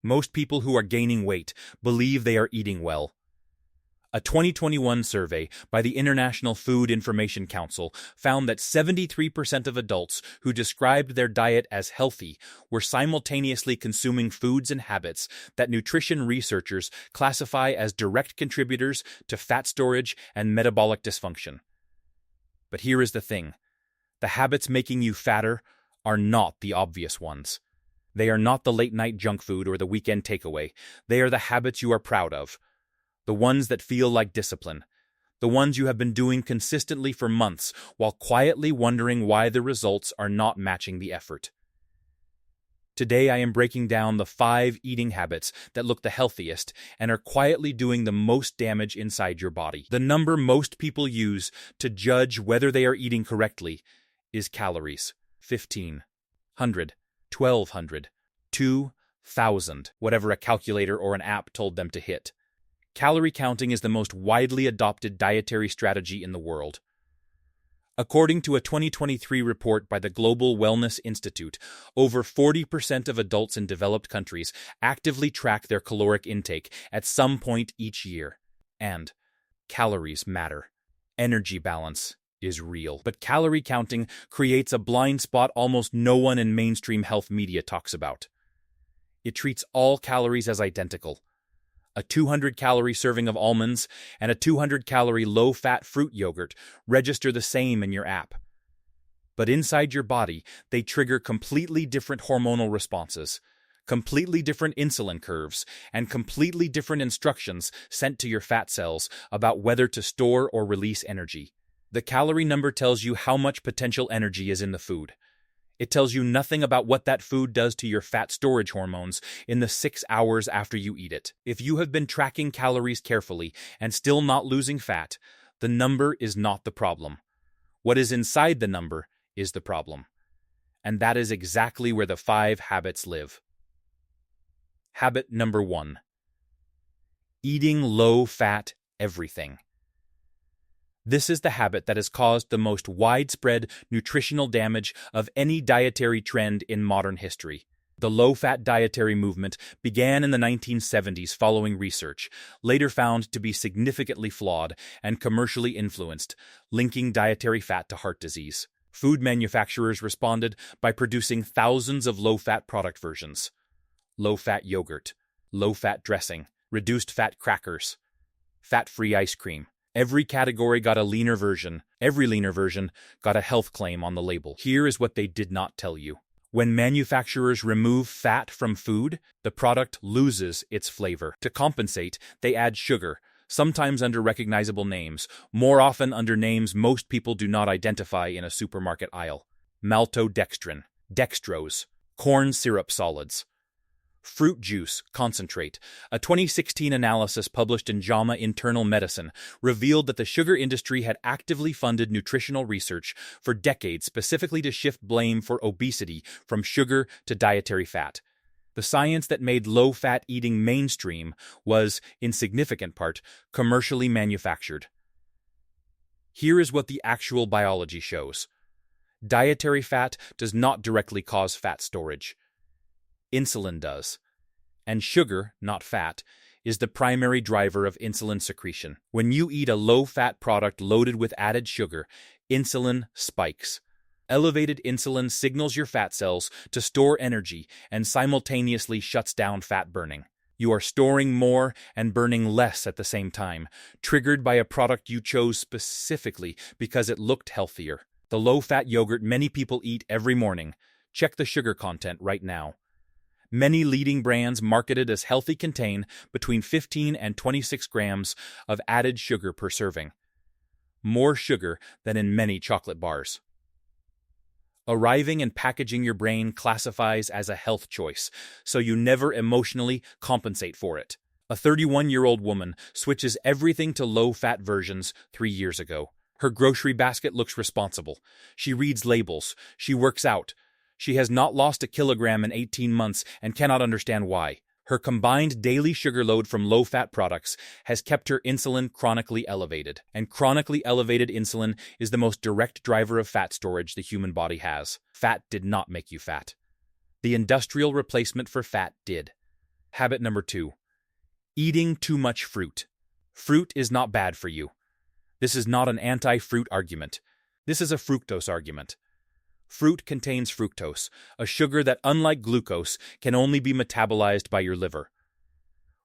Most people who are gaining weight believe they are eating well. A 2021 survey by the International Food Information Council found that 73% of adults who described their diet as healthy were simultaneously consuming foods and habits that nutrition researchers classify as direct contributors to fat storage and metabolic dysfunction. But here is the thing. The habits making you fatter are not the obvious ones. They are not the late-night junk food or the weekend takeaway. They are the habits you are proud of. The ones that feel like discipline. The ones you have been doing consistently for months while quietly wondering why the results are not matching the effort. Today I am breaking down the 5 eating habits that look the healthiest and are quietly doing the most damage inside your body. The number most people use to judge whether they are eating correctly is calories. 1,500, 1,200, 2,000, whatever a calculator or an app told them to hit. Calorie counting is the most widely adopted dietary strategy in the world. According to a 2023 report by the Global Wellness Institute, over 40% of adults in developed countries actively track their caloric intake at some point each year. And calories matter. Energy balance is real. But calorie counting creates a blind spot almost no one in mainstream health media talks about. It treats all calories as identical. A 200-calorie serving of almonds and a 200-calorie low-fat fruit yogurt register the same in your app. But inside your body, they trigger completely different hormonal responses, completely different insulin curves, and completely different instructions sent to your fat cells about whether to store or release energy. The calorie number tells you how much potential energy is in the food. It tells you nothing about what that food does to your fat storage hormones in the 6 hours after you eat it. If you have been tracking calories carefully and still not losing fat, the number is not the problem. What is inside the number is the problem. And that is exactly where the 5 habits live. Habit number 1. Eating low-fat everything. This is the habit that has caused the most widespread nutritional damage of any dietary trend in modern history. The low-fat dietary movement began in the 1970s following research, later found to be significantly flawed and commercially influenced, linking dietary fat to heart disease. Food manufacturers responded by producing thousands of low-fat product versions. Low-fat yogurt, low-fat dressing, reduced-fat crackers, fat-free ice cream. Every category got a leaner version. Every leaner version got a health claim on the label. Here is what they did not tell you. When manufacturers remove fat from food, the product loses its flavor. To compensate, they add sugar, sometimes under recognizable names, more often under names most people do not identify in a supermarket aisle. Maltodextrin, dextrose, corn syrup solids. Fruit juice concentrate. A 2016 analysis published in JAMA Internal Medicine revealed that the sugar industry had actively funded nutritional research for decades specifically to shift blame for obesity from sugar to dietary fat. The science that made low-fat eating mainstream was, in significant part, commercially manufactured. Here is what the actual biology shows. Dietary fat does not directly cause fat storage. Insulin does. And sugar, not fat, is the primary driver of insulin secretion. When you eat a low-fat product loaded with added sugar, insulin spikes. Elevated insulin signals your fat cells to store energy and simultaneously shuts down fat burning. You are storing more and burning less at the same time, triggered by a product you chose specifically because it looked healthier. The low-fat yogurt many people eat every morning. Check the sugar content right now. Many leading brands marketed as healthy contain between 15 and 26 grams of added sugar per serving. More sugar than in many chocolate bars. Arriving and packaging your brain classifies as a health choice, so you never emotionally compensate for it. A 31-year-old woman switches everything to low-fat versions 3 years ago. Her grocery basket looks responsible. She reads labels. She works out. She has not lost a kilogram in 18 months and cannot understand why. Her combined daily sugar load from low-fat products has kept her insulin chronically elevated. And chronically elevated insulin is the most direct driver of fat storage the human body has. Fat did not make you fat. The industrial replacement for fat did. Habit number 2. Eating too much fruit. Fruit is not bad for you. This is not an anti-fruit argument. This is a fructose argument. Fruit contains fructose, a sugar that, unlike glucose, can only be metabolized by your liver.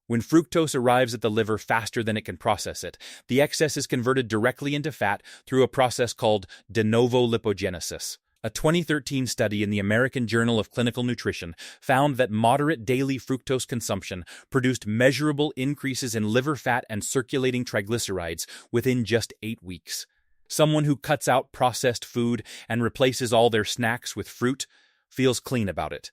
When fructose arrives at the liver faster than it can process it, the excess is converted directly into fat through a process called de novo lipogenesis. A 2013 study in the American Journal of Clinical Nutrition found that moderate daily fructose consumption produced measurable increases in liver fat and circulating triglycerides within just 8 weeks. Someone who cuts out processed food and replaces all their snacks with fruit feels clean about it.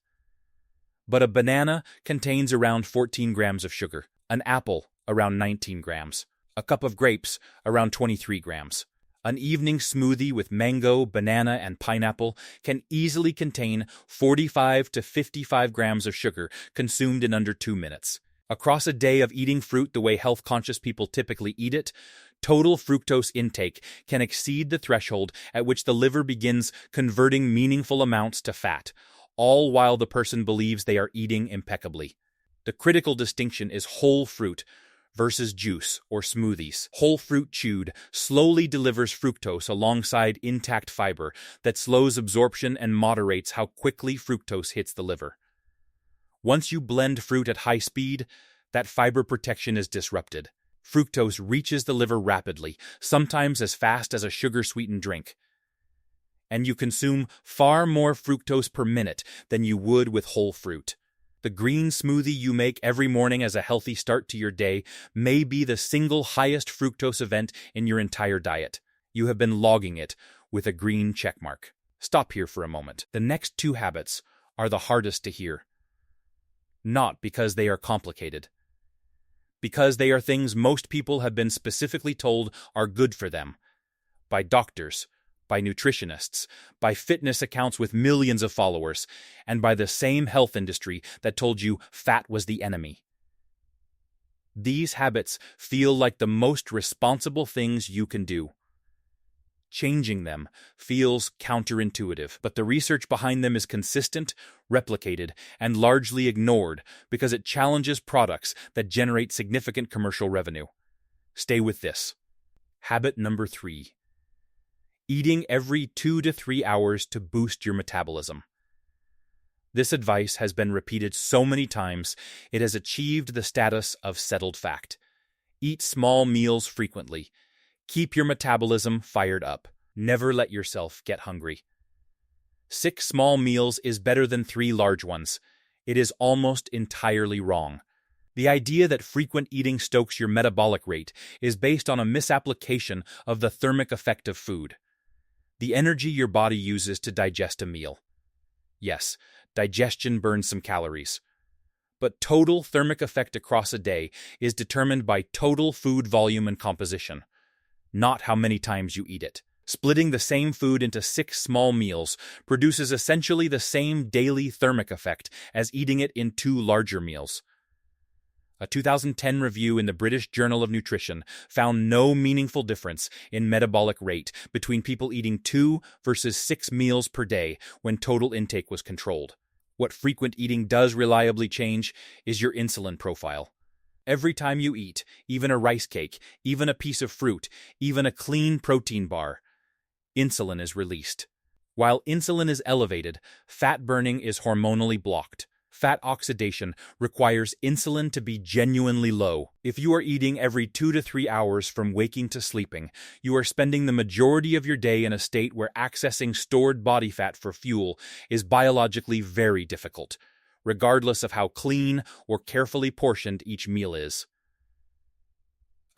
But a banana contains around 14 grams of sugar, an apple around 19 grams, a cup of grapes around 23 grams. An evening smoothie with mango, banana, and pineapple can easily contain 45 to 55 grams of sugar consumed in under 2 minutes. Across a day of eating fruit the way health-conscious people typically eat it, total fructose intake can exceed the threshold at which the liver begins converting meaningful amounts to fat, all while the person believes they are eating impeccably. The critical distinction is whole fruit versus juice or smoothies. Whole fruit chewed slowly delivers fructose alongside intact fiber that slows absorption and moderates how quickly fructose hits the liver. Once you blend fruit at high speed, that fiber protection is disrupted. Fructose reaches the liver rapidly, sometimes as fast as a sugar-sweetened drink. And you consume far more fructose per minute than you would with whole fruit. The green smoothie you make every morning as a healthy start to your day may be the single highest fructose event in your entire diet. You have been logging it with a green checkmark. Stop here for a moment. The next 2 habits are the hardest to hear. Not because they are complicated. Because they are things most people have been specifically told are good for them. By doctors, by nutritionists, by fitness accounts with millions of followers, and by the same health industry that told you fat was the enemy. These habits feel like the most responsible things you can do. Changing them feels counterintuitive, but the research behind them is consistent, replicated, and largely ignored because it challenges products that generate significant commercial revenue. Stay with this. Habit number 3. Eating every 2 to 3 hours to boost your metabolism. This advice has been repeated so many times, it has achieved the status of settled fact. Eat small meals frequently. Keep your metabolism fired up. Never let yourself get hungry. 6 small meals is better than 3 large ones. It is almost entirely wrong. The idea that frequent eating stokes your metabolic rate is based on a misapplication of the thermic effect of food. The energy your body uses to digest a meal. Yes, digestion burns some calories. But total thermic effect across a day is determined by total food volume and composition, not how many times you eat it. Splitting the same food into 6 small meals produces essentially the same daily thermic effect as eating it in 2 larger meals. A 2010 review in the British Journal of Nutrition found no meaningful difference in metabolic rate between people eating 2 versus 6 meals per day when total intake was controlled. What frequent eating does reliably change is your insulin profile. Every time you eat, even a rice cake, even a piece of fruit, even a clean protein bar, insulin is released. While insulin is elevated, fat burning is hormonally blocked. Fat oxidation requires insulin to be genuinely low. If you are eating every 2 to 3 hours from waking to sleeping, you are spending the majority of your day in a state where accessing stored body fat for fuel is biologically very difficult, regardless of how clean or carefully portioned each meal is.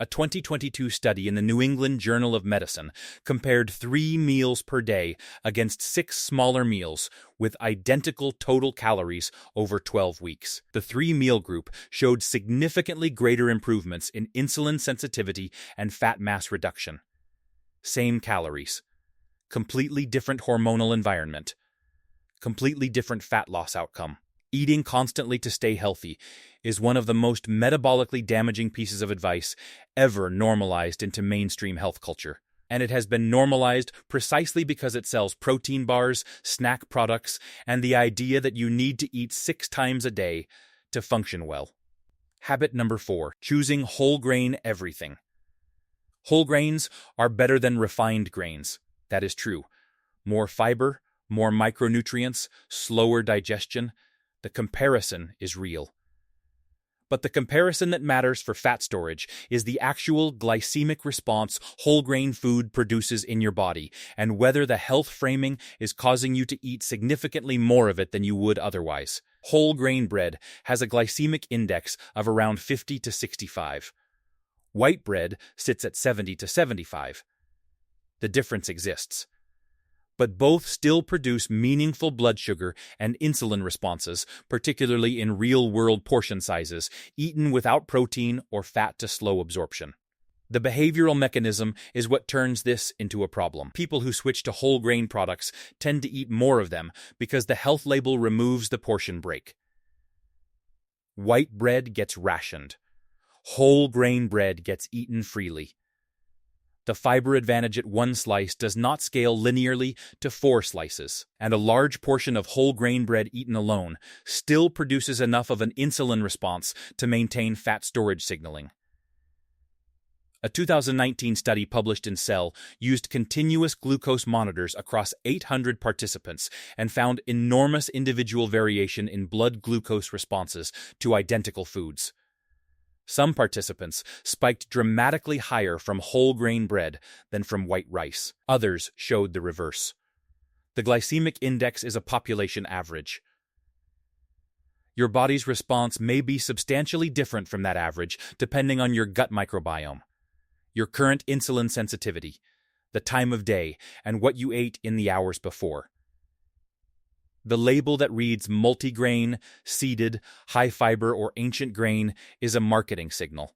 A 2022 study in the New England Journal of Medicine compared 3 meals per day against 6 smaller meals with identical total calories over 12 weeks. The 3-meal group showed significantly greater improvements in insulin sensitivity and fat mass reduction. Same calories. Completely different hormonal environment. Completely different fat loss outcome. Eating constantly to stay healthy is one of the most metabolically damaging pieces of advice ever normalized into mainstream health culture. And it has been normalized precisely because it sells protein bars, snack products, and the idea that you need to eat 6 times a day to function well. Habit number 4, choosing whole grain everything. Whole grains are better than refined grains. That is true. More fiber, more micronutrients, slower digestion. The comparison is real. But the comparison that matters for fat storage is the actual glycemic response whole grain food produces in your body, and whether the health framing is causing you to eat significantly more of it than you would otherwise. Whole grain bread has a glycemic index of around 50 to 65. White bread sits at 70 to 75. The difference exists. But both still produce meaningful blood sugar and insulin responses, particularly in real-world portion sizes, eaten without protein or fat to slow absorption. The behavioral mechanism is what turns this into a problem. People who switch to whole grain products tend to eat more of them because the health label removes the portion break. White bread gets rationed. Whole grain bread gets eaten freely. The fiber advantage at 1 slice does not scale linearly to 4 slices, and a large portion of whole grain bread eaten alone still produces enough of an insulin response to maintain fat storage signaling. A 2019 study published in Cell used continuous glucose monitors across 800 participants and found enormous individual variation in blood glucose responses to identical foods. Some participants spiked dramatically higher from whole grain bread than from white rice. Others showed the reverse. The glycemic index is a population average. Your body's response may be substantially different from that average depending on your gut microbiome, your current insulin sensitivity, the time of day, and what you ate in the hours before. The label that reads multigrain, seeded, high fiber, or ancient grain is a marketing signal,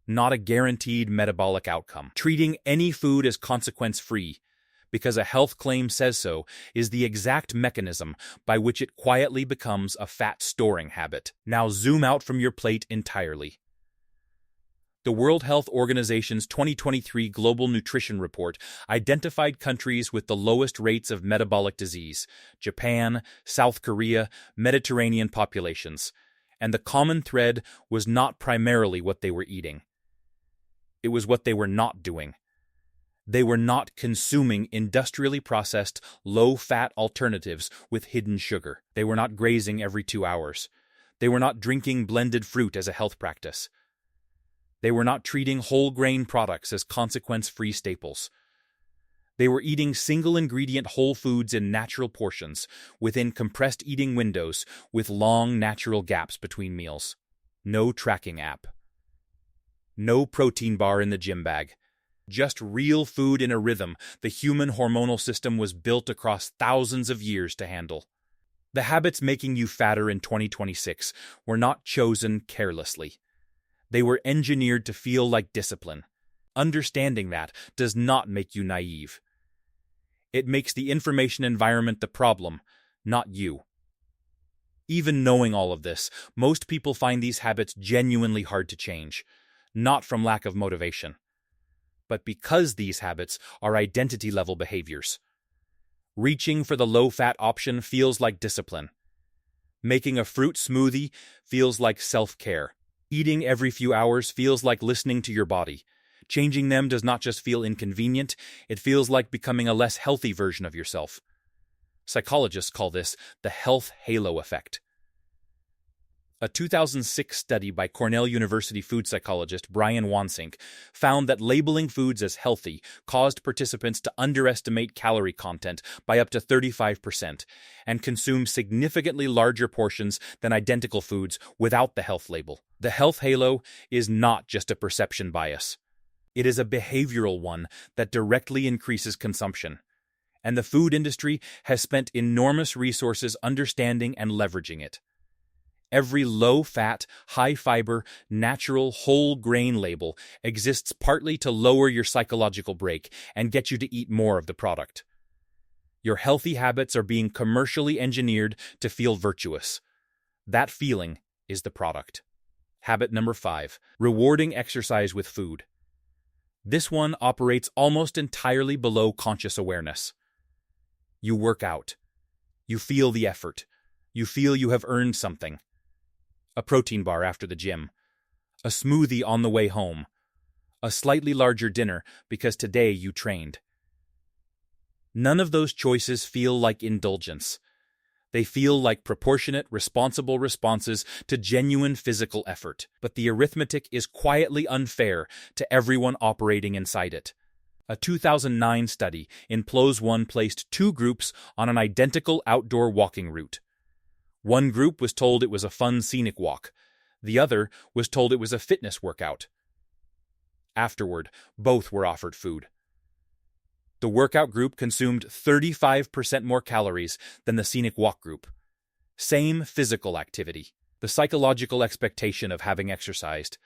not a guaranteed metabolic outcome. Treating any food as consequence-free, because a health claim says so, is the exact mechanism by which it quietly becomes a fat-storing habit. Now zoom out from your plate entirely. The World Health Organization's 2023 Global Nutrition Report identified countries with the lowest rates of metabolic disease: Japan, South Korea, Mediterranean populations. And the common thread was not primarily what they were eating. It was what they were not doing. They were not consuming industrially processed, low-fat alternatives with hidden sugar. They were not grazing every 2 hours. They were not drinking blended fruit as a health practice. They were not treating whole grain products as consequence-free staples. They were eating single-ingredient whole foods in natural portions, within compressed eating windows, with long natural gaps between meals. No tracking app. No protein bar in the gym bag. Just real food in a rhythm the human hormonal system was built across thousands of years to handle. The habits making you fatter in 2026 were not chosen carelessly. They were engineered to feel like discipline. Understanding that does not make you naive. It makes the information environment the problem, not you. Even knowing all of this, most people find these habits genuinely hard to change, not from lack of motivation, but because these habits are identity-level behaviors. Reaching for the low-fat option feels like discipline. Making a fruit smoothie feels like self-care. Eating every few hours feels like listening to your body. Changing them does not just feel inconvenient, it feels like becoming a less healthy version of yourself. Psychologists call this the health halo effect. A 2006 study by Cornell University food psychologist Brian Wansink found that labeling foods as healthy caused participants to underestimate calorie content by up to 35% and consume significantly larger portions than identical foods without the health label. The health halo is not just a perception bias. It is a behavioral one that directly increases consumption. And the food industry has spent enormous resources understanding and leveraging it. Every low-fat, high-fiber, natural, whole grain label exists partly to lower your psychological brake and get you to eat more of the product. Your healthy habits are being commercially engineered to feel virtuous. That feeling is the product. Habit number 5, rewarding exercise with food. This one operates almost entirely below conscious awareness. You work out. You feel the effort. You feel you have earned something. a protein bar after the gym, a smoothie on the way home, a slightly larger dinner because today you trained. None of those choices feel like indulgence. They feel like proportionate, responsible responses to genuine physical effort. But the arithmetic is quietly unfair to everyone operating inside it. A 2009 study in PLOS 1 placed two groups on an identical outdoor walking route. One group was told it was a fun scenic walk. The other was told it was a fitness workout. Afterward, both were offered food. The workout group consumed 35% more calories than the scenic walk group. Same physical activity. The psychological expectation of having exercised,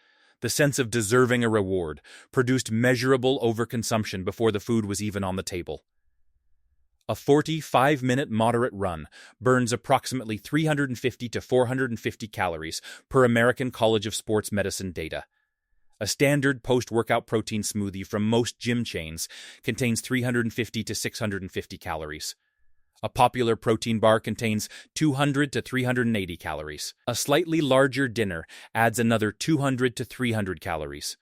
the sense of deserving a reward, produced measurable overconsumption before the food was even on the table. A 45-minute moderate run burns approximately 350 to 450 calories per American College of Sports Medicine data. A standard post-workout protein smoothie from most gym chains contains 350 to 650 calories. A popular protein bar contains 200 to 380 calories. A slightly larger dinner adds another 200 to 300 calories.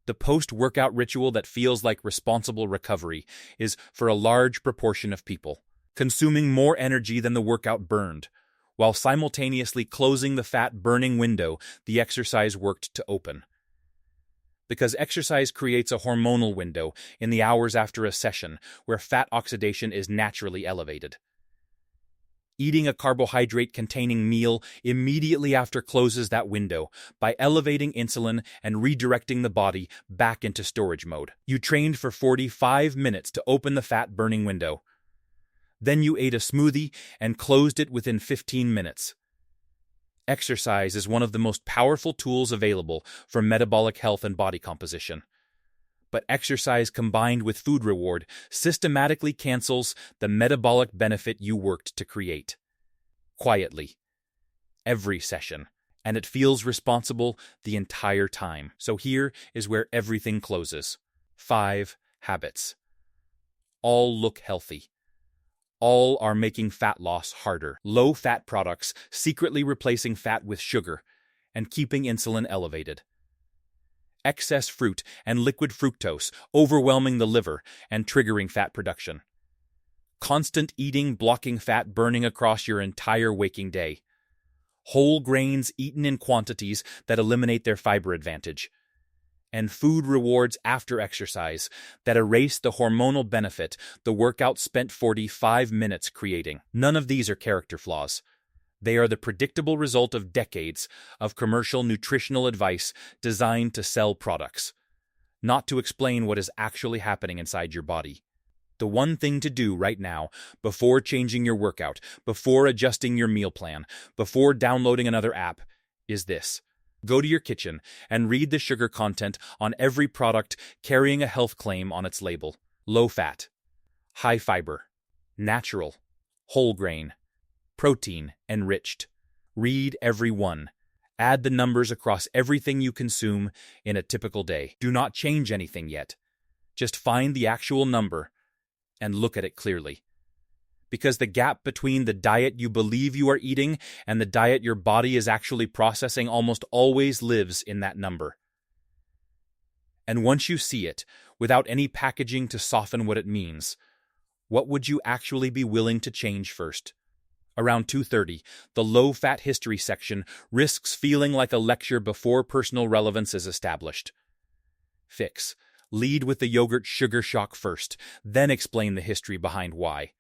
The post-workout ritual that feels like responsible recovery is, for a large proportion of people, consuming more energy than the workout burned, while simultaneously closing the fat-burning window the exercise worked to open. Because exercise creates a hormonal window in the hours after a session where fat oxidation is naturally elevated. Eating a carbohydrate-containing meal immediately after closes that window by elevating insulin and redirecting the body back into storage mode. You trained for 45 minutes to open the fat-burning window. Then you ate a smoothie and closed it within 15 minutes. Exercise is one of the most powerful tools available for metabolic health and body composition. But exercise combined with food reward systematically cancels the metabolic benefit you worked to create. Quietly. Every session. And it feels responsible the entire time. So here is where everything closes. 5 habits. All look healthy. All are making fat loss harder. Low-fat products secretly replacing fat with sugar and keeping insulin elevated. Excess fruit and liquid fructose overwhelming the liver and triggering fat production. Constant eating blocking fat burning across your entire waking day. Whole grains eaten in quantities that eliminate their fiber advantage. And food rewards after exercise that erase the hormonal benefit the workout spent 45 minutes creating. None of these are character flaws. They are the predictable result of decades of commercial nutritional advice designed to sell products, not to explain what is actually happening inside your body. The one thing to do right now, before changing your workout, before adjusting your meal plan, before downloading another app, is this. Go to your kitchen and read the sugar content on every product carrying a health claim on its label. Low fat, high fiber, natural, whole grain, protein, enriched. Read every one. Add the numbers across everything you consume in a typical day. Do not change anything yet. Just find the actual number and look at it clearly. Because the gap between the diet you believe you are eating and the diet your body is actually processing almost always lives in that number. And once you see it, without any packaging to soften what it means, what would you actually be willing to change first? Around 2:30, the low-fat history section risks feeling like a lecture before personal relevance is established. Fix. Lead with the yogurt sugar shock first, then explain the history behind why.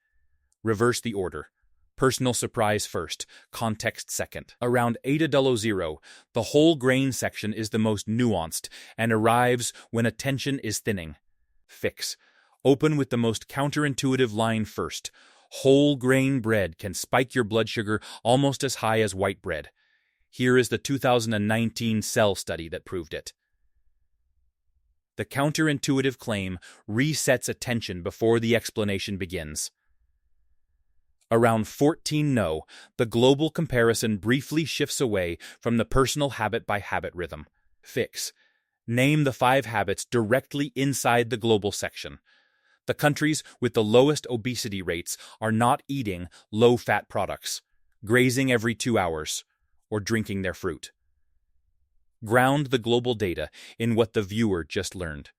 Reverse the order. Personal surprise first, context second. Around 8:00, the whole grain section is the most nuanced and arrives when attention is thinning. Fix. Open with the most counterintuitive line first. Whole grain bread can spike your blood sugar almost as high as white bread. Here is the 2019 Cell study that proved it. The counterintuitive claim resets attention before the explanation begins. Around 14:00, the global comparison briefly shifts away from the personal habit-by-habit rhythm. Fix. Name the 5 habits directly inside the global section. The countries with the lowest obesity rates are not eating low-fat products, grazing every 2 hours, or drinking their fruit. Ground the global data in what the viewer just learned.